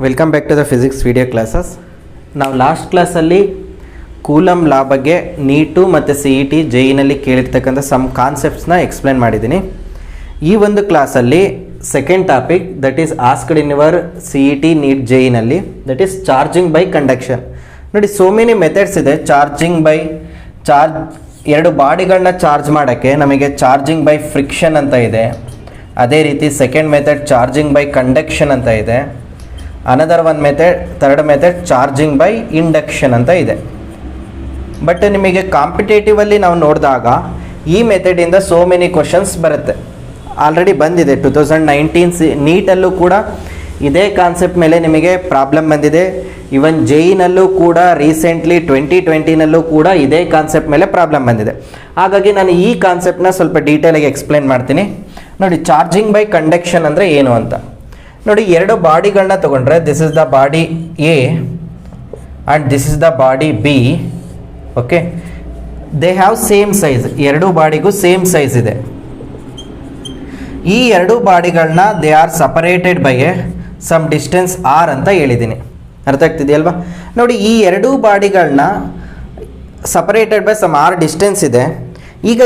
Welcome back to the physics video classes. ನಾವು last ಕ್ಲಾಸಲ್ಲಿ Coulomb law ಬಗ್ಗೆ ನೀಟು ಮತ್ತು ಸಿ ಇ ಟಿ ಜೆ ಇನಲ್ಲಿ ಕೇಳಿರ್ತಕ್ಕಂಥ ಸಮ್ ಕಾನ್ಸೆಪ್ಟ್ಸ್ನ ಎಕ್ಸ್ಪ್ಲೇನ್ ಮಾಡಿದ್ದೀನಿ. ಈ ಒಂದು ಕ್ಲಾಸಲ್ಲಿ second topic that is asked in your C E T NEET ಜೆ ಇನಲ್ಲಿ, that is charging by conduction. ನೋಡಿ, ಸೋ ಮೆನಿ ಮೆಥಡ್ಸ್ ಇದೆ ಚಾರ್ಜಿಂಗ್ ಬೈ ಎರಡು ಬಾಡಿಗಳನ್ನ ಚಾರ್ಜ್ ಮಾಡೋಕ್ಕೆ ನಮಗೆ ಚಾರ್ಜಿಂಗ್ ಬೈ ಫ್ರಿಕ್ಷನ್ ಅಂತ ಇದೆ. ಅದೇ ರೀತಿ second method charging by conduction ಅಂತ ಇದೆ. Another one method, third method charging by induction ಅಂತ ಇದೆ. ಬಟ್ ನಿಮಗೆ ಕಾಂಪಿಟೇಟಿವಲ್ಲಿ ನಾವು ನೋಡಿದಾಗ ಈ ಮೆಥಡಿಂದ ಸೋ ಮೆನಿ ಕ್ವಶನ್ಸ್ ಬರುತ್ತೆ. ಆಲ್ರೆಡಿ ಬಂದಿದೆ 2019 ನೀಟಲ್ಲೂ ಕೂಡ ಇದೇ ಕಾನ್ಸೆಪ್ಟ್ ಮೇಲೆ ನಿಮಗೆ ಪ್ರಾಬ್ಲಮ್ ಬಂದಿದೆ. ಇವನ್ ಜೆ ಇನಲ್ಲೂ ಕೂಡ ರೀಸೆಂಟ್ಲಿ 2020ನಲ್ಲೂ ಕೂಡ ಇದೇ ಕಾನ್ಸೆಪ್ಟ್ ಮೇಲೆ ಪ್ರಾಬ್ಲಮ್ ಬಂದಿದೆ. ಹಾಗಾಗಿ ನಾನು ಈ ಕಾನ್ಸೆಪ್ಟ್ನ ಸ್ವಲ್ಪ ಡೀಟೇಲಾಗಿ ಎಕ್ಸ್ಪ್ಲೇನ್ ಮಾಡ್ತೀನಿ. ನೋಡಿ, ಚಾರ್ಜಿಂಗ್ ಬೈ ಕಂಡಕ್ಷನ್ ಅಂದರೆ ಏನು ಅಂತ ನೋಡಿ. ಎರಡು ಬಾಡಿಗಳನ್ನ ತಗೊಂಡ್ರೆ this is the body A and this is the body B. Okay, they have same size. ಎರಡೂ ಬಾಡಿಗೂ ಸೇಮ್ ಸೈಜ್ ಇದೆ. ಈ ಎರಡು ಬಾಡಿಗಳನ್ನ they are separated by a some distance R ಅಂತ ಹೇಳಿದ್ದೀನಿ. ಅರ್ಥ ಆಗ್ತಿದೆಯಲ್ವಾ? ನೋಡಿ, ಈ ಎರಡೂ ಬಾಡಿಗಳನ್ನ separated by some R distance ಇದೆ. ಈಗ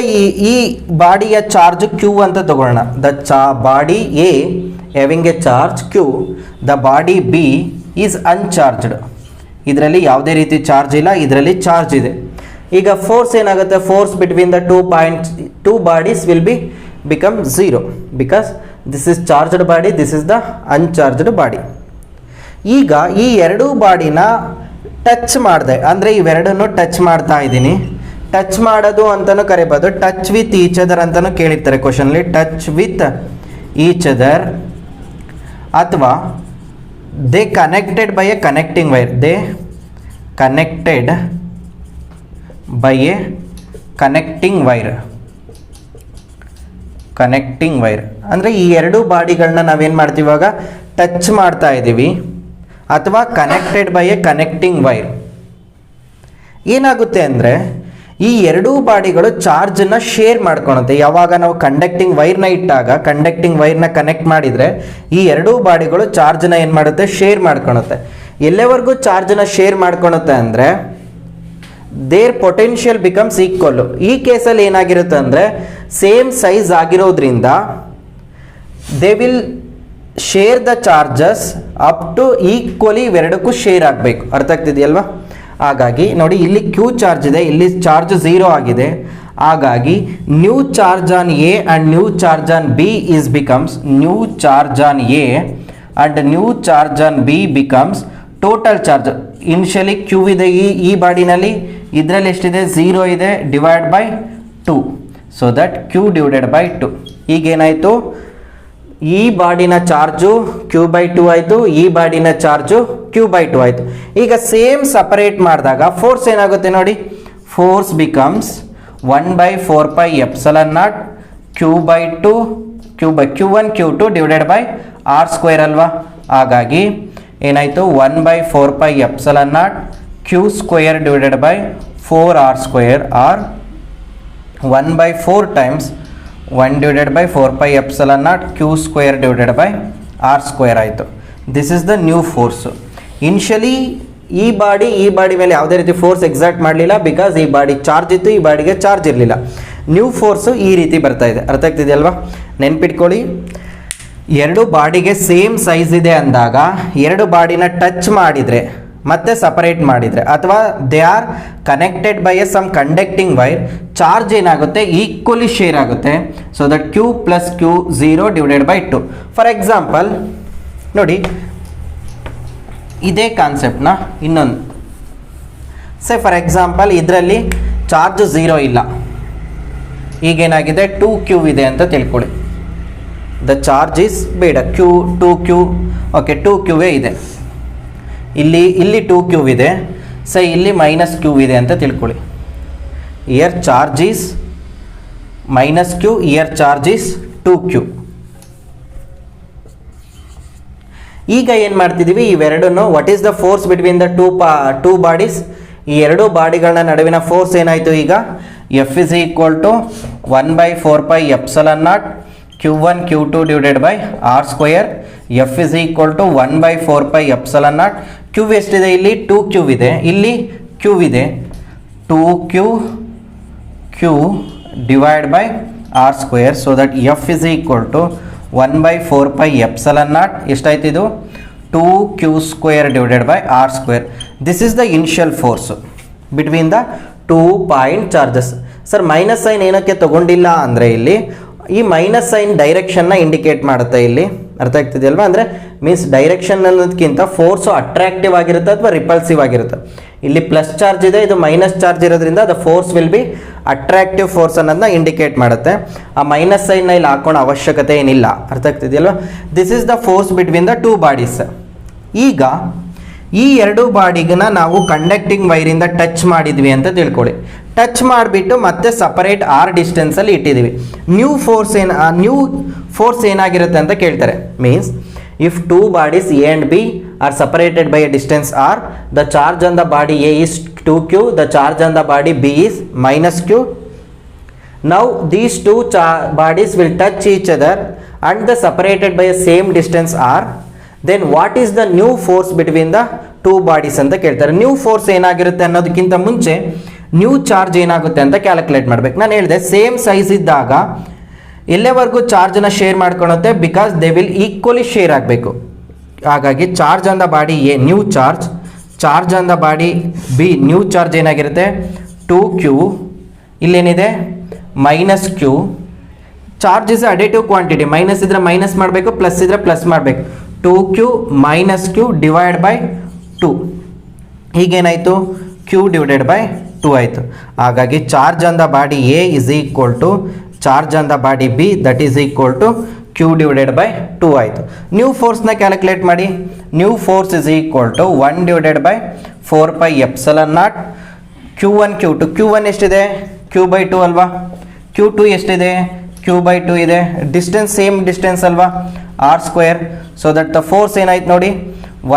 ಈ ಬಾಡಿಯ ಚಾರ್ಜ್ ಕ್ಯೂ ಅಂತ ತಗೊಳ್ಳೋಣ. The body A having a charge Q, the body B is uncharged. ಇದರಲ್ಲಿ ಯಾವುದೇ ರೀತಿ ಚಾರ್ಜ್ ಇಲ್ಲ, ಇದರಲ್ಲಿ ಚಾರ್ಜ್ ಇದೆ. ಈಗ ಫೋರ್ಸ್ ಏನಾಗುತ್ತೆ? Force between the two bodies will be become zero because this is charged body, this is the uncharged body. ಈಗ ಈ ಎರಡೂ ಬಾಡಿನ ಟಚ್ ಮಾಡಿದೆ ಅಂದರೆ ಇವೆರಡನ್ನು ಟಚ್ ಮಾಡ್ತಾ ಇದ್ದೀನಿ. ಟಚ್ ಮಾಡೋದು ಅಂತಲೂ ಕರಿಬೋದು, ಟಚ್ ವಿತ್ ಈಚ್ ಅದರ್ ಅಂತಲೂ ಕೇಳಿರ್ತಾರೆ ಕ್ವಶನ್ಲಿ. ಟಚ್ ವಿತ್ ಈಚ್ ಅದರ್ ಅಥವಾ they connected by A connecting wire. They connected by A connecting wire. Connecting wire ಅಂದರೆ ಈ ಎರಡೂ ಬಾಡಿಗಳನ್ನ ನಾವೇನು ಮಾಡ್ತೀವಿ ಇವಾಗ? ಟಚ್ ಮಾಡ್ತಾ ಇದ್ದೀವಿ. ಅಥವಾ connected by A connecting wire. ಏನಾಗುತ್ತೆ ಅಂದರೆ ಈ ಎರಡೂ ಬಾಡಿಗಳು ಚಾರ್ಜನ್ನು ಶೇರ್ ಮಾಡ್ಕೊಳುತ್ತೆ. ಯಾವಾಗ ನಾವು ಕಂಡಕ್ಟಿಂಗ್ ವೈರ್ನ ಇಟ್ಟಾಗ, ಕಂಡಕ್ಟಿಂಗ್ ವೈರ್ನ ಕನೆಕ್ಟ್ ಮಾಡಿದರೆ ಈ ಎರಡೂ ಬಾಡಿಗಳು ಚಾರ್ಜನ್ನ ಏನು ಮಾಡುತ್ತೆ? ಶೇರ್ ಮಾಡ್ಕೊಳುತ್ತೆ. ಎಲ್ಲೆವರೆಗೂ ಚಾರ್ಜನ್ನ ಶೇರ್ ಮಾಡ್ಕೊಳುತ್ತೆ ಅಂದರೆ ದೇರ್ ಪೊಟೆನ್ಷಿಯಲ್ ಬಿಕಮ್ಸ್ ಈಕ್ವಲ್ಲು. ಈ ಕೇಸಲ್ಲಿ ಏನಾಗಿರುತ್ತೆ ಅಂದರೆ ಸೇಮ್ ಸೈಜ್ ಆಗಿರೋದ್ರಿಂದ they will share the charges up to equally. ಇವೆರಡಕ್ಕೂ ಶೇರ್ ಆಗಬೇಕು. ಅರ್ಥ ಆಗ್ತಿದೆಯಲ್ವಾ? ಹಾಗಾಗಿ ನೋಡಿ, ಇಲ್ಲಿ ಕ್ಯೂ ಚಾರ್ಜ್ ಇದೆ, ಇಲ್ಲಿ ಚಾರ್ಜ್ ಝೀರೋ ಆಗಿದೆ. ಹಾಗಾಗಿ new charge on A and new charge on B is becomes new charge on A and new charge on B becomes total charge. Initially Q ಇದೆ ಈ ಬಾಡಿನಲ್ಲಿ, ಇದರಲ್ಲಿ ಎಷ್ಟಿದೆ? ಝೀರೋ ಇದೆ, divide by 2. So that Q divided by 2. ಈಗೇನಾಯಿತು? ಈ ಬಾಡಿನ charge Q by 2 ಆಯಿತು, ಈ ಬಾಡಿನ ಚಾರ್ಜು ಕ್ಯೂ ಬೈ 2 ಆಯಿತು. ಈಗ ಸೇಮ್ ಸಪರೇಟ್ ಮಾಡಿದಾಗ ಫೋರ್ಸ್ ಏನಾಗುತ್ತೆ ನೋಡಿ? Force becomes 1/4πε0 Q by 2 Q1 Q2 divided by R square ಅಲ್ವಾ? ಹಾಗಾಗಿ ಏನಾಯಿತು? 1/4πε0 Q square divided by 4r square R 1/4 times 1 divided by 4πε0 Q square divided by R square ಆಯಿತು. This is the new force. Initially ಈ body ಮೇಲೆ ಯಾವುದೇ ರೀತಿ force exact ಮಾಡಲಿಲ್ಲ, because ಈ ಬಾಡಿ ಚಾರ್ಜ್ ಇತ್ತು, ಈ ಬಾಡಿಗೆ ಚಾರ್ಜ್ ಇರಲಿಲ್ಲ. ನ್ಯೂ ಫೋರ್ಸು ಈ ರೀತಿ ಬರ್ತಾ ಇದೆ. ಅರ್ಥ ಆಗ್ತಿದೆಯಲ್ವಾ? ನೆನ್ಪಿಟ್ಕೊಳ್ಳಿ, ಎರಡು ಬಾಡಿಗೆ ಸೇಮ್ ಸೈಜ್ ಇದೆ ಅಂದಾಗ ಎರಡು ಬಾಡಿನ ಟಚ್ ಮಾಡಿದರೆ ಮತ್ತೆ ಸಪರೇಟ್ ಮಾಡಿದರೆ ಅಥವಾ they are connected by a some conducting wire, charge ಏನಾಗುತ್ತೆ? ಈಕ್ವಲಿ ಶೇರ್ ಆಗುತ್ತೆ. So that Q plus Q 0 divided by 2. For example ನೋಡಿ, ಇದೇ ಕಾನ್ಸೆಪ್ಟ್ನ ಇನ್ನೊಂದು ಫಾರ್ ಎಕ್ಸಾಂಪಲ್ ಇದರಲ್ಲಿ ಚಾರ್ಜ್ 0 ಇಲ್ಲ, ಈಗೇನಾಗಿದೆ? 2q ಇದೆ ಅಂತ ತಿಳ್ಕೊಳ್ಳಿ. ದ ಚಾರ್ಜ್ ಈಸ್ ಬೇಡ, 2q. ಓಕೆ, 2q ಇದೆ. ಇಲ್ಲಿ 2q ಇದೆ. ಇಲ್ಲಿ -q ಇದೆ ಅಂತ ತಿಳ್ಕೊಳ್ಳಿ. Year charge is -q, year charge is 2q. ಈಗ ಏನು ಮಾಡ್ತಿದ್ದೀವಿ? ಇವೆರಡನ್ನು what is the force between the two bodies? ಈ ಎರಡು ಬಾಡಿಗಳನ್ನ ನಡುವಿನ ಫೋರ್ಸ್ ಏನಾಯಿತು? ಈಗ F is equal to 1/4πε0 Q1 Q2 divided by R square. F is equal to 1 by 4 pi epsilon naught. Q ಎಷ್ಟಿದೆ ಇಲ್ಲಿ 2Q ಇದೆ, ಇಲ್ಲಿ Q ಇದೆ 2Q divided by R square, so that F is equal to 1 by 4 pi epsilon naught. ಎಷ್ಟಾಯ್ತು ಇದು 2Q square divided by R square. This is the initial force between the 2 point charges. Sir minus sign ಏನಕ್ಕೆ ತಗೊಂಡಿಲ್ಲ ಅಂದರೆ ಇಲ್ಲಿ ಈ minus sine ಡೈರೆಕ್ಷನ್ನ indicate ಮಾಡುತ್ತೆ. ಇಲ್ಲಿ ಅರ್ಥ ಆಗ್ತಿದೆಯಲ್ವಾ? ಅಂದರೆ ಮೀನ್ಸ್ ಡೈರೆಕ್ಷನ್ ಅನ್ನೋದಕ್ಕಿಂತ ಫೋರ್ಸು ಅಟ್ರಾಕ್ಟಿವ್ ಆಗಿರುತ್ತೆ ಅಥವಾ ರಿಪಲ್ಸಿವ್ ಆಗಿರುತ್ತೆ. ಇಲ್ಲಿ ಪ್ಲಸ್ ಚಾರ್ಜ್ ಇದೆ, ಇದು ಮೈನಸ್ ಚಾರ್ಜ್ ಇರೋದ್ರಿಂದ the force will be attractive force ಅನ್ನೋದನ್ನ ಇಂಡಿಕೇಟ್ ಮಾಡುತ್ತೆ. ಆ ಮೈನಸ್ ಸೈನ್ನ ಇಲ್ಲಿ ಹಾಕೋಣ ಅವಶ್ಯಕತೆ ಏನಿಲ್ಲ. ಅರ್ಥ ಆಗ್ತಿದೆಯಲ್ವಾ? This is the force between the two bodies. ಈಗ ಈ ಎರಡು ಬಾಡಿಗನ್ನ ನಾವು ಕಂಡಕ್ಟಿಂಗ್ ವೈರಿಂದ ಟಚ್ ಮಾಡಿದ್ವಿ ಅಂತ ತಿಳ್ಕೊಳ್ಳಿ. ಟಚ್ ಮಾಡಿಬಿಟ್ಟು ಮತ್ತೆ ಸಪರೇಟ್ ಆರ್ ಡಿಸ್ಟೆನ್ಸಲ್ಲಿ ಇಟ್ಟಿದ್ದೀವಿ. ನ್ಯೂ ಫೋರ್ಸ್ ಏನಾಗಿರುತ್ತೆ ಅಂತ ಕೇಳ್ತಾರೆ. Means if two bodies A and B are separated by a distance R, the charge on the body A is 2Q, the charge on the body B is -Q. Now these two bodies will touch each other and they separated by a same distance r. Then what is the new force between the two bodies ಅಂತ ಕೇಳ್ತಾರೆ. New force ಏನಾಗಿರುತ್ತೆ ಅನ್ನೋದಕ್ಕಿಂತ ಮುಂಚೆ new charge ಏನಾಗುತ್ತೆ ಅಂತ calculate ಮಾಡಬೇಕು. ನಾನು ಹೇಳಿದೆ ಸೇಮ್ ಸೈಜ್ ಇದ್ದಾಗ ಎಲ್ಲೆವರೆಗೂ ಚಾರ್ಜನ್ನ ಶೇರ್ ಮಾಡ್ಕೊಳುತ್ತೆ, because they will equally share ಆಗಬೇಕು. ಹಾಗಾಗಿ charge on the body A new charge on the body B new charge ಏನಾಗಿರುತ್ತೆ 2Q, ಇಲ್ಲೇನಿದೆ -Q. Charge is additive quantity, minus ಇದ್ರೆ ಮೈನಸ್ ಮಾಡಬೇಕು, ಪ್ಲಸ್ ಇದ್ರೆ ಪ್ಲಸ್ ಮಾಡಬೇಕು. 2Q -Q divide by 2. ಹೀಗೇನಾಯಿತು Q divided by 2 ಆಯಿತು. ಹಾಗಾಗಿ charge on the body A is equal to charge on the body B, that is equal to Q divided by 2 ಆಯಿತು. New ಫೋರ್ಸ್ನ calculate ಮಾಡಿ. New force is equal to 1 divided by 4 pi epsilon naught. Q1 Q2. Q1 ಎಷ್ಟಿದೆ Q/2 ಅಲ್ವಾ? Q2 ಎಷ್ಟಿದೆ Q/2 ಇದೆ. Distance same distance ಅಲ್ವಾ, R square. So that the force ಏನಾಯ್ತು ನೋಡಿ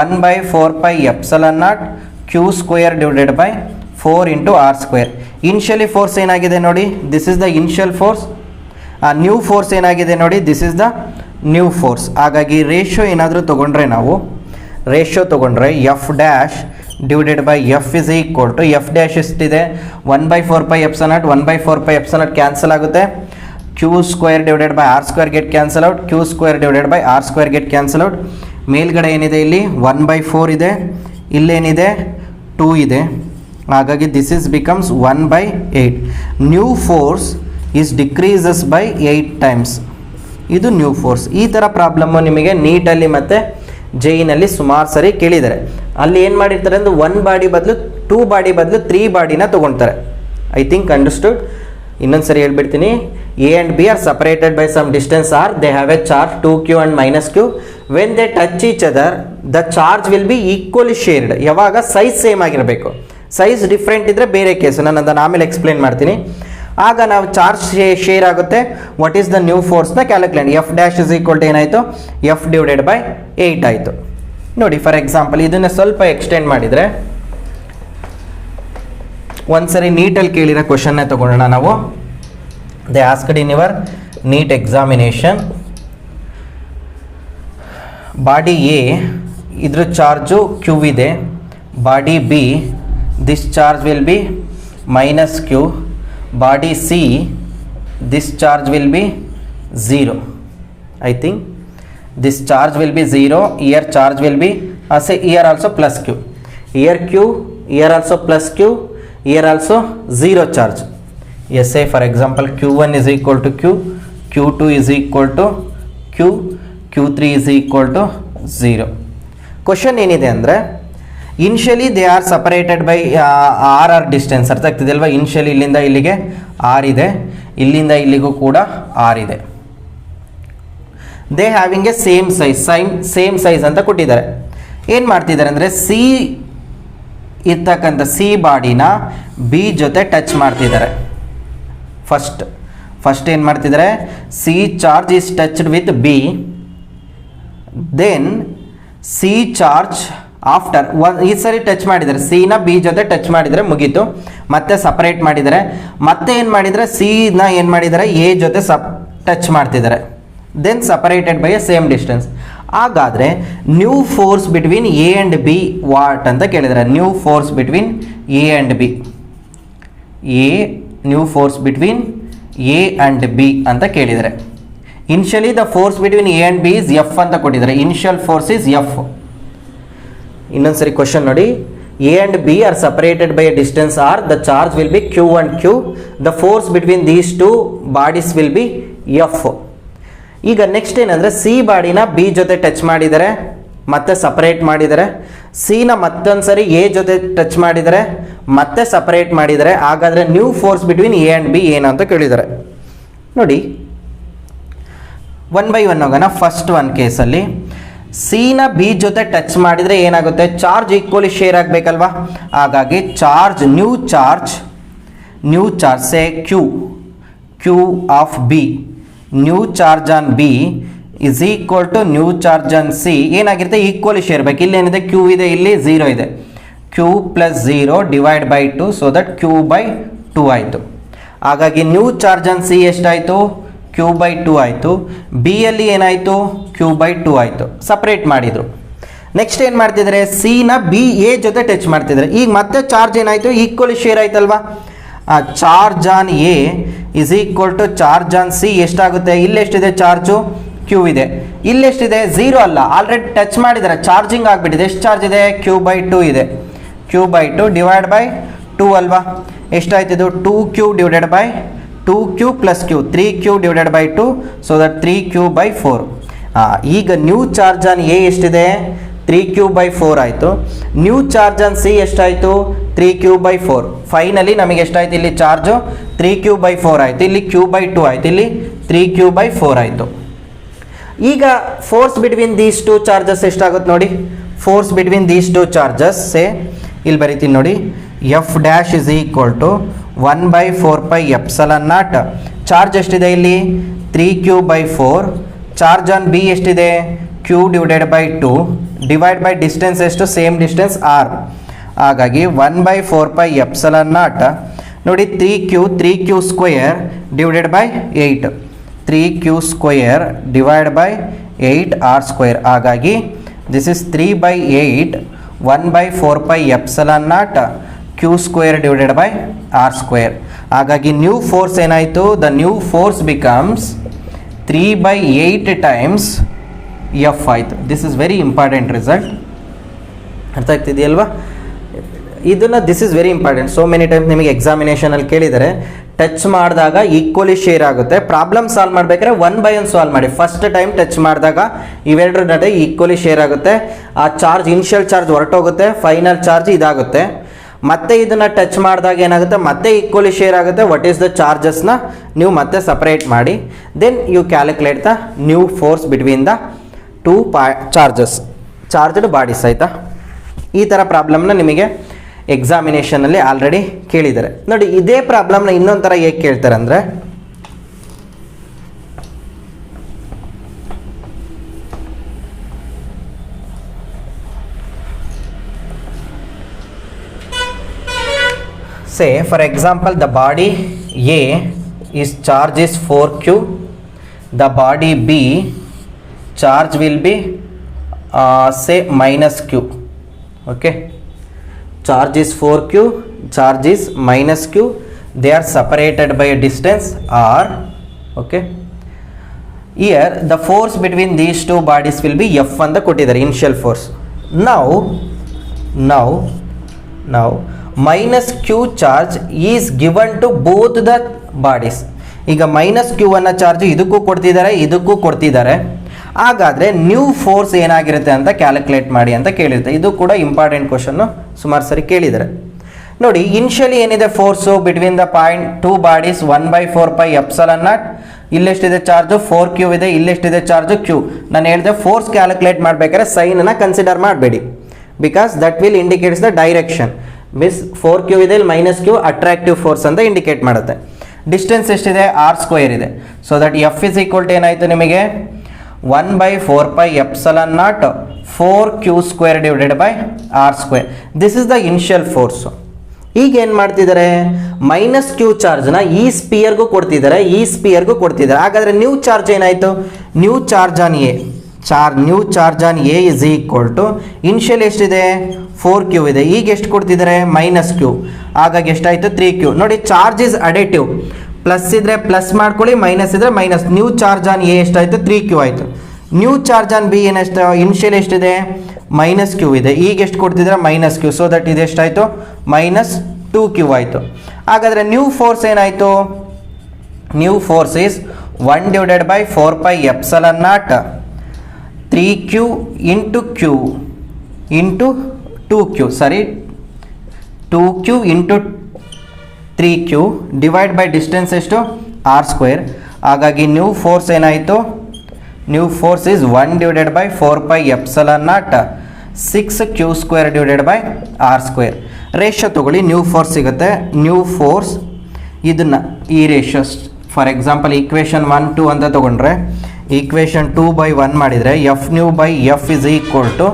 1 by 4 pi epsilon naught Q square divided by 4 into R square. Initially force ಏನಾಗಿದೆ ನೋಡಿ, this is the initial force. ಆ ನ್ಯೂ ಫೋರ್ಸ್ ಏನಾಗಿದೆ ನೋಡಿ, this is the new force. ಹಾಗಾಗಿ ratio ಏನಾದರೂ ತೊಗೊಂಡ್ರೆ F dash divided by F is equal to F dash ಎಷ್ಟಿದೆ 1 by 4 pi epsilon not. 1 by 4 pi epsilon not cancel ಆಗುತ್ತೆ. Q square divided by R square get cancel out. Q square divided by R square get cancel out. ಮೇಲ್ಗಡೆ ಏನಿದೆ ಇಲ್ಲಿ 1 by 4 ಇದೆ, ಇಲ್ಲೇನಿದೆ 2 ಇದೆ. ಹಾಗಾಗಿ this is becomes 1 by 8. New force is decreases by 8 times. ಇದು new force. ಈ ಥರ problem ನಿಮಗೆ ನೀಟಲ್ಲಿ ಮತ್ತು ಜೈನಲ್ಲಿ ಸುಮಾರು ಸರಿ ಕೇಳಿದ್ದಾರೆ. ಅಲ್ಲಿ ಏನು ಮಾಡಿರ್ತಾರೆ ಅಂದರೆ 1 ಬಾಡಿ ಬದಲು 2 ಬಾಡಿ ಬದಲು 3 ಬಾಡಿನ ತೊಗೊಳ್ತಾರೆ. I think understood. ಇನ್ನೊಂದು ಸರಿ ಹೇಳ್ಬಿಡ್ತೀನಿ. A and B are separated by some distance r. They have a charge 2Q and -Q. When they touch each other, the charge will be equally shared. ಯಾವಾಗ size same ಆಗಿರಬೇಕು. Size different ಇದ್ದರೆ ಬೇರೆ case, ನಾನು ಅದನ್ನು ಆಮೇಲೆ explain ಮಾಡ್ತೀನಿ. ಆಗ ನಾವು ಚಾರ್ಜ್ ಶೇರ್ ಆಗುತ್ತೆ. ವಾಟ್ ಈಸ್ ದ ನ್ಯೂ ಫೋರ್ಸ್ನ calculate. F dash is equal to ಏನಾಯಿತು, ಎಫ್ ಡಿವೈಡೆಡ್ ಬೈ 8 ಆಯಿತು. ನೋಡಿ ಫಾರ್ ಎಕ್ಸಾಂಪಲ್ ಇದನ್ನು ಸ್ವಲ್ಪ ಎಕ್ಸ್ಟೆಂಡ್ ಮಾಡಿದರೆ ಒಂದ್ಸರಿ ನೀಟಲ್ಲಿ ಕೇಳಿರೋ ಕ್ವಶನ್ನೇ ತಗೊಳ್ಳೋಣ ನಾವು. They asked in your NEET examination. Body A ಇದ್ರ ಚಾರ್ಜು Q ಇದೆ. Body B this charge will be -Q. Body see this charge will be 0. I think this charge will be 0. Here charge will be say here also plus Q. Here Q, here also plus Q, here also 0 charge. Yes, say for example Q1 is equal to Q, Q2 is equal to Q, Q3 is equal to 0. Question ಏನಿದೆ ಅಂದರೆ initially they are separated by R distance. ಅರ್ಥ ಆಗ್ತಿದೆಯಲ್ವಾ? Initially ಇಲ್ಲಿಂದ ಇಲ್ಲಿಗೆ R ಇದೆ, ಇಲ್ಲಿಂದ ಇಲ್ಲಿಗೂ ಕೂಡ R ಇದೆ. They having A same size ಅಂತ ಕೊಟ್ಟಿದ್ದಾರೆ. ಏನು ಮಾಡ್ತಿದ್ದಾರೆ ಅಂದರೆ ಸಿ ಇರ್ತಕ್ಕಂಥ ಸಿ ಬಾಡಿನ ಬಿ ಜೊತೆ ಟಚ್ ಮಾಡ್ತಿದ್ದಾರೆ. ಫಸ್ಟ್ ಏನು ಮಾಡ್ತಿದ್ದಾರೆ, C charge is touched with B. Then C charge after ಈ ಸರಿ ಟಚ್ ಮಾಡಿದ್ದಾರೆ, ಸಿನ ಬಿ ಜೊತೆ ಟಚ್ ಮಾಡಿದರೆ ಮುಗೀತು. ಮತ್ತೆ ಸಪರೇಟ್ ಮಾಡಿದ್ದಾರೆ. ಮತ್ತೆ ಏನು ಮಾಡಿದರೆ ಸಿನ ಏನು ಮಾಡಿದ್ದಾರೆ ಎ ಜೊತೆ ಟಚ್ ಮಾಡ್ತಿದ್ದಾರೆ. Then separated by a same distance. ಹಾಗಾದರೆ new force between A and B what ಅಂತ ಕೇಳಿದರೆ, new force between A and B, new force between A and B ಅಂತ ಕೇಳಿದರೆ, initially the force between A and B is F ಅಂತ ಕೊಟ್ಟಿದ್ದಾರೆ, initial force is F. ಇನ್ನೊಂದ್ಸರಿ question ನೋಡಿ, A and B are separated by a distance r, the charge will be q and q, the force between these two bodies will be F. ಈಗ next ಏನಂದರೆ C ಬಾಡಿನ B ಜೊತೆ touch ಮಾಡಿದರೆ ಮತ್ತೆ separate ಮಾಡಿದರೆ, ಸಿನ ಮತ್ತೊಂದು ಸರಿ ಎ ಜೊತೆ ಟಚ್ ಮಾಡಿದರೆ ಮತ್ತೆ ಸಪರೇಟ್ ಮಾಡಿದರೆ, ಹಾಗಾದರೆ new force between A and B ಏನು ಅಂತ ಕೇಳಿದ್ದಾರೆ. ನೋಡಿ ಒನ್ ಬೈ ಒನ್ ಹೋಗೋಣ. ಫಸ್ಟ್ ಒನ್ ಕೇಸಲ್ಲಿ ಸಿನ ಬಿ ಜೊತೆ ಟಚ್ ಮಾಡಿದರೆ ಏನಾಗುತ್ತೆ, ಚಾರ್ಜ್ ಈಕ್ವಲಿ ಶೇರ್ ಆಗಬೇಕಲ್ವಾ. ಹಾಗಾಗಿ charge new charge say Q of B, new charge on B is equal to new charge on C ಏನಾಗಿರುತ್ತೆ, ಈಕ್ವಲಿ ಶೇರ್ ಬೇಕು. ಇಲ್ಲಿ ಏನಿದೆ, ಕ್ಯೂ ಇದೆ, ಇಲ್ಲಿ 0 ಇದೆ, Q plus 0 divide by 2, so that Q by 2 ಆಯಿತು. ಹಾಗಾಗಿ ನ್ಯೂ ಚಾರ್ಜ್ ಆನ್ ಸಿ ಎಷ್ಟಾಯಿತು, ಕ್ಯೂ ಬೈ 2 ಆಯಿತು. ಬಿ ಯಲ್ಲಿ ಏನಾಯಿತು, ಕ್ಯೂ ಬೈ 2 ಆಯಿತು. ಸಪ್ರೇಟ್ ಮಾಡಿದರು. ನೆಕ್ಸ್ಟ್ ಏನು ಮಾಡ್ತಿದ್ದಾರೆ, ಸಿನ ಬಿ ಎ ಜೊತೆ ಟಚ್ ಮಾಡ್ತಿದ್ದಾರೆ. ಈಗ ಮತ್ತೆ ಚಾರ್ಜ್ ಏನಾಯಿತು, ಈಕ್ವಲಿ ಶೇರ್ ಆಯ್ತಲ್ವಾ. Charge on A is equal to charge on C ಎಷ್ಟಾಗುತ್ತೆ, ಇಲ್ಲೆಷ್ಟಿದೆ ಚಾರ್ಜು, ಕ್ಯೂ ಇದೆ. ಇಲ್ಲೆಷ್ಟಿದೆ, 0 ಅಲ್ಲ, ಆಲ್ರೆಡಿ ಟಚ್ ಮಾಡಿದ್ದಾರೆ, ಚಾರ್ಜಿಂಗ್ ಆಗಿಬಿಟ್ಟಿದೆ. ಎಷ್ಟು ಚಾರ್ಜ್ ಇದೆ, ಕ್ಯೂ ಬೈ 2 ಇದೆ. ಕ್ಯೂ ಬೈ 2 ಡಿವೈಡ್ ಬೈ 2 ಅಲ್ವಾ, ಎಷ್ಟಾಯ್ತಿದು, 2q divided by 2q plus q, 3q divided by 2, so that 3q by 4. ಈಗ ನ್ಯೂ ಚಾರ್ಜ್ ಆನ್ ಎ ಎಷ್ಟಿದೆ, 3q ಬೈ 4 ಆಯಿತು. ನ್ಯೂ ಚಾರ್ಜ್ ಆನ್ ಸಿ ಎಷ್ಟಾಯಿತು, 3q by 4. Finally ನಮಗೆ ಎಷ್ಟಾಯಿತು, ಇಲ್ಲಿ charge 3q by 4 ಆಯಿತು, ಇಲ್ಲಿ q ಬೈ 2 ಆಯಿತು, ಇಲ್ಲಿ 3q ಬೈ 4 ಆಯಿತು. ಈಗ force between these two charges ಎಷ್ಟಾಗುತ್ತೆ ನೋಡಿ, force between these two charges say, ಇಲ್ಲಿ ಬರೀತೀನಿ ನೋಡಿ, F dash is equal to 1/4πε0. Charge ಎಷ್ಟಿದೆ ಇಲ್ಲಿ, 3q by 4. Charge on B ಎಷ್ಟಿದೆ, q divided by 2 divide by distance ಎಷ್ಟು, ಸೇಮ್ ಡಿಸ್ಟೆನ್ಸ್ r. ಹಾಗಾಗಿ 1/4πε0 ನೋಡಿ, 3q square divided by 8, 3q square divide by 8 r square. ಹಾಗಾಗಿ this is 3/8 1/4πε0 q square divided by r square. ಹಾಗಾಗಿ new force ಏನಾಯಿತು, the new force becomes 3/8 times F ಆಯಿತು. This is very important result. ಅರ್ಥ ಆಗ್ತಿದೆಯಲ್ವಾ ಇದನ್ನು, this is very important. So many times ನಿಮಗೆ ಎಕ್ಸಾಮಿನೇಷನಲ್ಲಿ ಕೇಳಿದರೆ ಟಚ್ ಮಾಡಿದಾಗ ಈಕ್ವಲಿ ಶೇರ್ ಆಗುತ್ತೆ. ಪ್ರಾಬ್ಲಮ್ ಸಾಲ್ವ್ ಮಾಡಬೇಕಾದ್ರೆ 1 by 1 ಸಾಲ್ವ್ ಮಾಡಿ. ಫಸ್ಟ್ ಟೈಮ್ ಟಚ್ ಮಾಡಿದಾಗ ಇವೆರಡರ ನಡುವೆ ಈಕ್ವಲಿ ಶೇರ್ ಆಗುತ್ತೆ. ಆ ಚಾರ್ಜ್ ಇನಿಷಿಯಲ್ ಚಾರ್ಜ್ ಹೊರಟೋಗುತ್ತೆ, ಫೈನಲ್ ಚಾರ್ಜ್ ಇದಾಗುತ್ತೆ. ಮತ್ತೆ ಇದನ್ನು ಟಚ್ ಮಾಡಿದಾಗ ಏನಾಗುತ್ತೆ, ಮತ್ತೆ ಈಕ್ವಲಿ ಶೇರ್ ಆಗುತ್ತೆ. ವಾಟ್ ಈಸ್ ದ ಚಾರ್ಜಸ್ನ ನೀವು ಮತ್ತೆ ಸಪ್ರೇಟ್ ಮಾಡಿ, then you calculate the new force between the two charged bodies. ಆಯಿತಾ, ಈ ಥರ ಪ್ರಾಬ್ಲಮ್ನ ನಿಮಗೆ ಎಕ್ಸಾಮಿನೇಷನಲ್ಲಿ ಆಲ್ರೆಡಿ ಕೇಳಿದ್ದಾರೆ ನೋಡಿ. ಇದೇ ಪ್ರಾಬ್ಲಮ್ನ ಇನ್ನೊಂದು ಥರ ಹೇಗೆ ಕೇಳ್ತಾರೆ ಅಂದರೆ, say for example the body A is charge is 4q, the body B charge will be say minus q. Okay, charge is 4q, charge is minus q, they are separated by a distance r. Okay, here the force between these two bodies will be F ಅಂತ ಕೊಟ್ಟಿದ್ದಾರೆ, initial force. now minus q charge is given to both the bodies. ಈಗ minus Q ಅನ್ನ charge ಇದಕ್ಕೂ ಕೊಡ್ತಿದ್ದಾರೆ, ಇದಕ್ಕೂ ಕೊಡ್ತಿದ್ದಾರೆ. ಹಾಗಾದರೆ new force ಏನಾಗಿರುತ್ತೆ ಅಂತ ಕ್ಯಾಲ್ಕುಲೇಟ್ ಮಾಡಿ ಅಂತ ಕೇಳಿರುತ್ತೆ. ಇದು ಕೂಡ ಇಂಪಾರ್ಟೆಂಟ್ ಕ್ವಶನ್ನು, ಸುಮಾರು ಸರಿ ಕೇಳಿದ್ದಾರೆ ನೋಡಿ. ಇನಿಷಿಯಲಿ ಏನಿದೆ force between the point two bodies 1/4πε0. ಇಲ್ಲೆಷ್ಟಿದೆ ಚಾರ್ಜು, 4q ಇದೆ, ಇಲ್ಲೆಷ್ಟಿದೆ ಚಾರ್ಜು, q. ನಾನು ಹೇಳಿದೆ ಫೋರ್ಸ್ ಕ್ಯಾಲ್ಕುಲೇಟ್ ಮಾಡಬೇಕಾದ್ರೆ ಸೈನನ್ನು ಕನ್ಸಿಡರ್ ಮಾಡಬೇಡಿ, because that will indicates the direction. ಮಿಸ್ 4q ಇದೆ, ಇಲ್ಲಿ ಮೈನಸ್ q ಅಟ್ರಾಕ್ಟಿವ್ ಫೋರ್ಸ್ ಅಂತ ಇಂಡಿಕೇಟ್ ಮಾಡುತ್ತೆ. ಡಿಸ್ಟೆನ್ಸ್ ಎಷ್ಟಿದೆ, r ಸ್ಕ್ವೇರ್ ಇದೆ. So that F is equal to ಏನಾಯಿತು ನಿಮಗೆ, 1/4πε0 4q square divided by r square. This is the initial force. ಈಗ ಏನು ಮಾಡ್ತಿದ್ದಾರೆ, ಮೈನಸ್ ಕ್ಯೂ ಚಾರ್ಜ್ನ ಈ ಸ್ಪಿಯರ್ಗೂ ಕೊಡ್ತಿದ್ದಾರೆ, ಈ ಸ್ಪಿಯರ್ಗೂ ಕೊಡ್ತಿದ್ದಾರೆ. ಹಾಗಾದರೆ ನ್ಯೂ ಚಾರ್ಜ್ ಏನಾಯಿತು, new charge on A new charge on A is equal to initial ಎಷ್ಟಿದೆ 4q ಇದೆ, ಈಗ ಎಷ್ಟು ಕೊಡ್ತಿದ್ದಾರೆ ಮೈನಸ್ ಕ್ಯೂ, ಹಾಗಾಗಿ ಎಷ್ಟಾಯಿತು 3q. ನೋಡಿ ಚಾರ್ಜ್ ಇಸ್ ಅಡೇಟಿವ್, ಪ್ಲಸ್ ಇದ್ರೆ ಪ್ಲಸ್ ಮಾಡ್ಕೊಳ್ಳಿ, ಮೈನಸ್ ಇದ್ರೆ minus. New charge on A ಎಷ್ಟಾಯಿತು 3q ಆಯಿತು. ನ್ಯೂ ಚಾರ್ಜ್ ಆನ್ ಬಿ ಏನೆಷ್ಟು, ಇನಿಷಿಯಲ್ ಎಷ್ಟಿದೆ ಮೈನಸ್ ಕ್ಯೂ ಇದೆ, ಈಗ ಎಷ್ಟು ಕೊಡ್ತಿದ್ರೆ ಮೈನಸ್ ಕ್ಯೂ, ಸೊ ದಟ್ ಇದು ಎಷ್ಟಾಯಿತು ಮೈನಸ್ 2q ಆಯಿತು. ಹಾಗಾದರೆ ನ್ಯೂ ಫೋರ್ಸ್ ಏನಾಯಿತು, new force is 1/4πε0 3q into q into 2q, sorry 2q into 3q divide by distance ಎಷ್ಟು r². ಹಾಗಾಗಿ ನ್ಯೂ ಫೋರ್ಸ್ ಏನಾಯಿತು, new force is 1/4πε0 6q² divided by r². Ratio ತೊಗೊಳ್ಳಿ, new force ಸಿಗುತ್ತೆ. New force ಇದನ್ನು ಈ ratios, for example equation 1 2 ಅಂತ ತೊಗೊಂಡ್ರೆ equation 2/1 ಮಾಡಿದರೆ F new by F is equal to,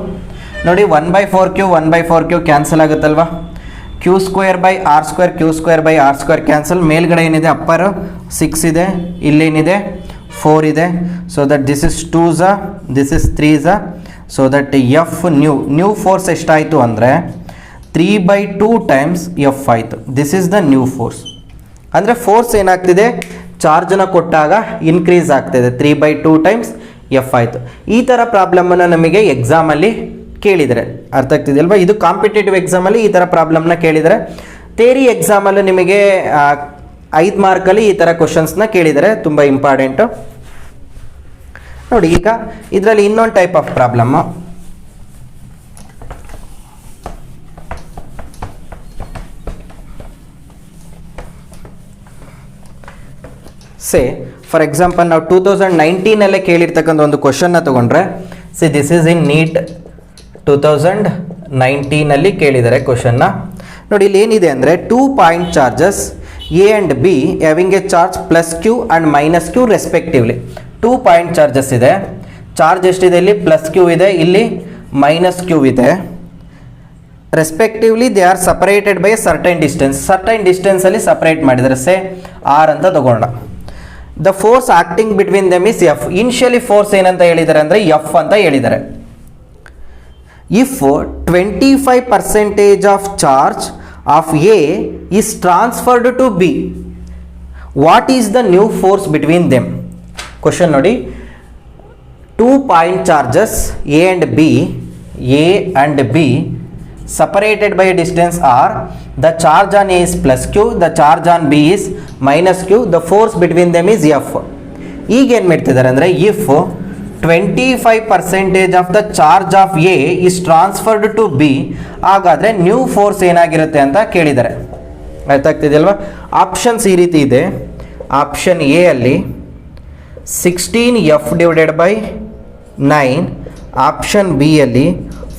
ನೋಡಿ 1/4q 1/4q ಕ್ಯಾನ್ಸಲ್ ಆಗುತ್ತಲ್ವಾ, q² by r², q² by r² cancel. ಮೇಲ್ಗಡೆ ಏನಿದೆ ಅಪ್ಪರ್ 6 ಇದೆ, ಇಲ್ಲೇನಿದೆ 4 ಇದೆ, so that this is 2 this is 3 so that F new force ಎಷ್ಟಾಯಿತು ಅಂದರೆ 3/2 ಟೈಮ್ಸ್ ಎಫ್ ಆಯಿತು. This is the new force. ಅಂದರೆ ಫೋರ್ಸ್ ಏನಾಗ್ತಿದೆ, ಚಾರ್ಜನ್ನು ಕೊಟ್ಟಾಗ ಇನ್ಕ್ರೀಸ್ ಆಗ್ತಿದೆ, 3/2 ಟೈಮ್ಸ್ ಎಫ್ ಆಯಿತು. ಈ ಥರ ಪ್ರಾಬ್ಲಮನ್ನು ನಮಗೆ ಎಕ್ಸಾಮಲ್ಲಿ ಕೇಳಿದರೆ ಅರ್ಥ ಆಗ್ತಿದೆಯಲ್ವಾ. ಇದು ಕಾಂಪಿಟೇಟಿವ್ ಎಕ್ಸಾಮಲ್ಲಿ ಈ ಥರ ಪ್ರಾಬ್ಲಮ್ನ ಕೇಳಿದರೆ. ಥಿಯರಿ ಎಕ್ಸಾಮಲ್ಲಿ ನಿಮಗೆ 5 ಮಾರ್ಕಲ್ಲಿ ಈ ಥರ ಕ್ವಶನ್ಸ್ನ ಕೇಳಿದರೆ ತುಂಬ ಇಂಪಾರ್ಟೆಂಟು. ನೋಡಿ ಈಗ ಇದರಲ್ಲಿ ಇನ್ನೊಂದು type of problem. For example ನಾವು 2019 ಕೇಳಿರ್ತಕ್ಕಂಥ ಒಂದು ಕ್ವಶನ್ನ ತೊಗೊಂಡ್ರೆ, ದಿಸ್ ಈಸ್ ಇನ್ ನೀಟ್ 2019 ಕೇಳಿದ್ದಾರೆ ಕ್ವಶನ್ನ. ನೋಡಿ ಇಲ್ಲಿ ಏನಿದೆ ಅಂದರೆ 2 point charges A and B having a charge plus Q and minus Q respectively. 2 point charges ಇದೆ, ಚಾರ್ಜ್ ಎಷ್ಟಿದೆ, ಇಲ್ಲಿ ಪ್ಲಸ್ ಕ್ಯೂ ಇದೆ, ಇಲ್ಲಿ ಮೈನಸ್ ಕ್ಯೂ ಇದೆ. Respectively they are separated by certain ಡಿಸ್ಟೆನ್ಸಲ್ಲಿ ಸಪರೇಟ್ ಮಾಡಿದ್ದಾರೆ, ಸೇ ಆರ್ ಅಂತ ತಗೊಂಡ. The force acting between them is F. Initially force ಏನಂತ ಹೇಳಿದ್ದಾರೆ ಅಂದರೆ ಎಫ್ ಅಂತ ಹೇಳಿದ್ದಾರೆ. If 25% of charge of A is transferred to B, what is the new force between them. Question ನೋಡಿ, 2 point charges A and B separated by a distance r, the charge on A is plus q, the charge on B is minus q, the force between them is F. ಈಗ ಏನು ಮಾಡ್ತಿದ್ದಾರೆ ಅಂದರೆ, if 25% of the charge of A is transferred to B, ಹಾಗಾದರೆ new force ಏನಾಗಿರುತ್ತೆ ಅಂತ ಕೇಳಿದ್ದಾರೆ. ಅರ್ಥ ಆಗ್ತಿದೆಯಲ್ವಾ. Options ಈ ರೀತಿ ಇದೆ. ಆಪ್ಷನ್ ಎ ಅಲ್ಲಿ 16f divided by 9, option B ಅಲ್ಲಿ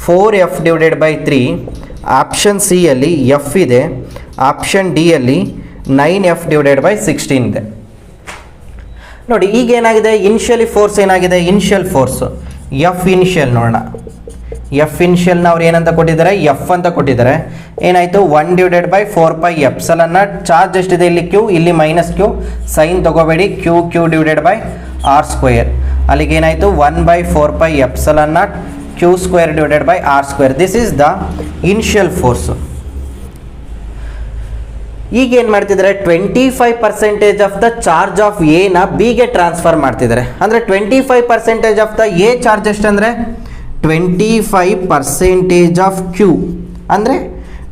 4f divided by 3, option C ಅಲ್ಲಿ ಎಫ್ ಇದೆ, ಆಪ್ಷನ್ ಡಿ ಅಲ್ಲಿ 9f ಡಿವೈಡೆಡ್ ಬೈ 16 ಇದೆ. ನೋಡಿ ಈಗ ಏನಾಗಿದೆ, ಇನಿಷಿಯಲಿ ಫೋರ್ಸ್ ಏನಾಗಿದೆ, ಇನಿಷಿಯಲ್ ಫೋರ್ಸು ಎಫ್ ಇನಿಷಿಯಲ್ ನೋಡೋಣ. ಎಫ್ ಇನಿಷಿಯಲ್ನ ಅವ್ರು ಏನಂತ ಕೊಟ್ಟಿದ್ದಾರೆ, ಎಫ್ ಅಂತ ಕೊಟ್ಟಿದ್ದಾರೆ. ಏನಾಯಿತು 1/4πε0. ಚಾರ್ಜ್ ಎಷ್ಟಿದೆ, ಇಲ್ಲಿ ಕ್ಯೂ, ಇಲ್ಲಿ ಮೈನಸ್ ಕ್ಯೂ, ಸೈನ್ ತಗೋಬೇಡಿ, ಕ್ಯೂ ಡಿವೈಡೆಡ್ ಬೈ r². ಅಲ್ಲಿಗೆ ಏನಾಯಿತು 1/4πε0 q² divided by r². This is the initial force. ಈಗ ಏನು ಮಾಡ್ತಿದ್ದಾರೆ, 25% of the charge of A ನ ಬಿಗೆ ಟ್ರಾನ್ಸ್ಫರ್ ಮಾಡ್ತಿದ್ದಾರೆ. ಅಂದರೆ 25% ಆಫ್ ದ ಎ ಚಾರ್ಜ್ ಎಷ್ಟು ಅಂದರೆ 25% ಆಫ್ ಕ್ಯೂ ಅಂದರೆ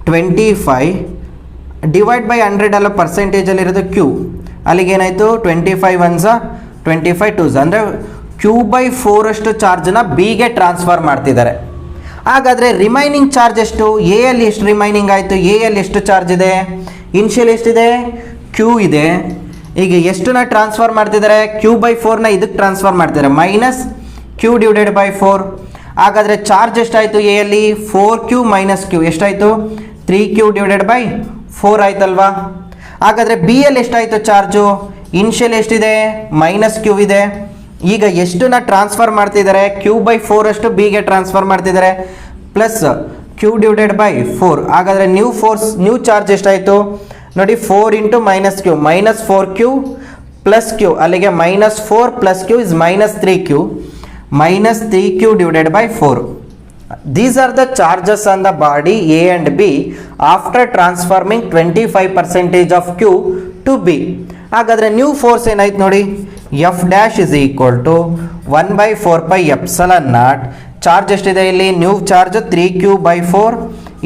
25 ಡಿವೈಡ್ ಬೈ 100 ಅಲ್ಲ, ಪರ್ಸೆಂಟೇಜಲ್ಲಿರೋದು ಕ್ಯೂ. ಅಲ್ಲಿಗೆ ಏನಾಯಿತು 25 1s 25 2s ಅಂದರೆ q/4 ಅಷ್ಟು ಚಾರ್ಜನ್ನ ಬಿಗೆ ಟ್ರಾನ್ಸ್ಫರ್ ಮಾಡ್ತಿದ್ದಾರೆ. ಹಾಗಾದರೆ ರಿಮೈನಿಂಗ್ ಚಾರ್ಜ್ ಎಷ್ಟು, ಎ ಅಲ್ಲಿ ಎಷ್ಟು ರಿಮೈನಿಂಗ್ ಆಯಿತು, ಎ ಅಲ್ಲಿ ಎಷ್ಟು ಚಾರ್ಜ್ ಇದೆ, ಇನಿಷಿಯಲ್ ಎಷ್ಟಿದೆ ಕ್ಯೂ ಇದೆ. ಈಗ ಎಷ್ಟನ್ನ ಟ್ರಾನ್ಸ್ಫರ್ ಮಾಡ್ತಿದ್ದಾರೆ, q/4ನ ಇದಕ್ಕೆ ಟ್ರಾನ್ಸ್ಫರ್ ಮಾಡ್ತಿದ್ದಾರೆ, ಮೈನಸ್ ಕ್ಯೂ ಡಿವೈಡೆಡ್ ಬೈ 4. ಹಾಗಾದರೆ ಚಾರ್ಜ್ ಎಷ್ಟಾಯಿತು, ಎ ಅಲ್ಲಿ 4q ಮೈನಸ್ ಕ್ಯೂ ಎಷ್ಟಾಯಿತು 3q ಡಿವೈಡೆಡ್ ಬೈ 4 ಆಯ್ತಲ್ವಾ. ಹಾಗಾದರೆ ಬಿ ಅಲ್ಲಿ ಎಷ್ಟಾಯಿತು ಚಾರ್ಜು, ಇನಿಷಿಯಲ್ ಎಷ್ಟಿದೆ ಮೈನಸ್ ಕ್ಯೂ ಇದೆ. ಈಗ ಎಷ್ಟನ್ನ ಟ್ರಾನ್ಸ್ಫರ್ ಮಾಡ್ತಿದ್ದಾರೆ, q/4 ಅಷ್ಟು ಬಿಗೆ ಟ್ರಾನ್ಸ್ಫರ್ ಮಾಡ್ತಿದ್ದಾರೆ, ಪ್ಲಸ್ ಕ್ಯೂ ಡಿವೈಡೆಡ್ ಬೈ 4. ಹಾಗಾದರೆ ನ್ಯೂ ಚಾರ್ಜ್ ಎಷ್ಟಾಯಿತು ನೋಡಿ, 4 into minus q, minus 4q plus q, ಅಲ್ಲಿಗೆ -4 plus q is -3q, -3q divided by 4. These are the charges on the body A and B after transforming 25% of Q to B. ಹಾಗಾದರೆ new force ಏನಾಯ್ತು ನೋಡಿ, F dash is equal to 1/4πε0. Charge ಎಷ್ಟಿದೆ ಇಲ್ಲಿ, new charge 3q/4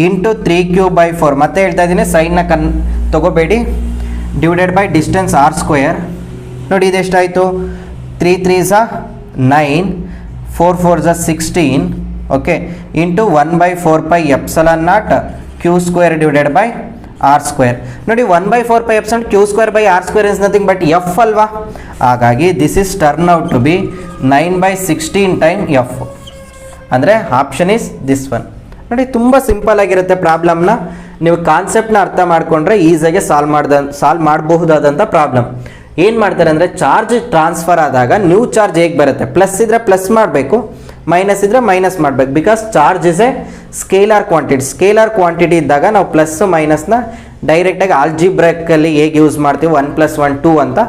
into 3q/4. ಮತ್ತೆ ಹೇಳ್ತಾ ಇದ್ದೀನಿ, ಸೈನ್ನ ತಗೋಬೇಡಿ, ಡಿವೈಡೆಡ್ ಬೈ ಡಿಸ್ಟೆನ್ಸ್ r². ನೋಡಿ ಇದೆಷ್ಟಾಯಿತು, 3 3s 9, 4 4s 16, okay, into 1/4πε0 q² divided by r². ನೋಡಿ 1/4πε q²/r² is nothing but F ಅಲ್ವಾ, ಹಾಗಾಗಿ this is turn out to be 9/16 time F. ಅಂದರೆ ಆಪ್ಷನ್ ಇಸ್ ದಿಸ್ ಒನ್. ನೋಡಿ ತುಂಬ ಸಿಂಪಲ್ ಆಗಿರುತ್ತೆ ಪ್ರಾಬ್ಲಮ್ನ, ನೀವು ಕಾನ್ಸೆಪ್ಟ್ನ ಅರ್ಥ ಮಾಡಿಕೊಂಡ್ರೆ ಈಸಿಯಾಗಿ ಸಾಲ್ವ್ ಮಾಡಬಹುದಾದಂಥ ಪ್ರಾಬ್ಲಮ್. ಏನು ಮಾಡ್ತಾರೆ ಅಂದರೆ, ಚಾರ್ಜ್ ಟ್ರಾನ್ಸ್ಫರ್ ಆದಾಗ ನ್ಯೂ ಚಾರ್ಜ್ ಹೇಗೆ ಬರುತ್ತೆ, ಪ್ಲಸ್ ಇದ್ದರೆ ಪ್ಲಸ್ ಮಾಡಬೇಕು, ಮೈನಸ್ ಇದ್ದರೆ ಮೈನಸ್ ಮಾಡಬೇಕು. Because charge is A scalar quantity ಇದ್ದಾಗ ನಾವು ಪ್ಲಸ್ ಮೈನಸ್ನ ಡೈರೆಕ್ಟಾಗಿ ಆಲ್ಜಿಬ್ರಾಕಲ್ಲಿ ಹೇಗೆ ಯೂಸ್ ಮಾಡ್ತೀವಿ, 1 + 1 2 ಅಂತ,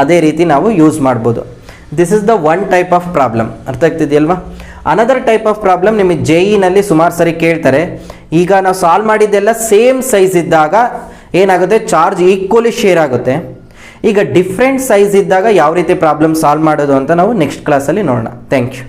ಅದೇ ರೀತಿ ನಾವು ಯೂಸ್ ಮಾಡ್ಬೋದು. This is the one type of problem. ಅರ್ಥ ಆಗ್ತಿದೆಯಲ್ವಾ? ಅನದರ್ ಟೈಪ್ ಆಫ್ ಪ್ರಾಬ್ಲಮ್ ನಿಮಗೆ JEE ಸುಮಾರು ಸರಿ ಕೇಳ್ತಾರೆ. ಈಗ ನಾವು ಸಾಲ್ವ್ ಮಾಡಿದ್ದೆಲ್ಲ ಸೇಮ್ ಸೈಜ್ ಇದ್ದಾಗ ಏನಾಗುತ್ತೆ, ಚಾರ್ಜ್ ಈಕ್ವಲಿ ಶೇರ್ ಆಗುತ್ತೆ. ಈಗ ಡಿಫ್ರೆಂಟ್ ಸೈಜ್ ಇದ್ದಾಗ ಯಾವ ರೀತಿ ಪ್ರಾಬ್ಲಮ್ ಸಾಲ್ವ್ ಮಾಡೋದು ಅಂತ ನಾವು ನೆಕ್ಸ್ಟ್ ಕ್ಲಾಸಲ್ಲಿ ನೋಡೋಣ. Thank you.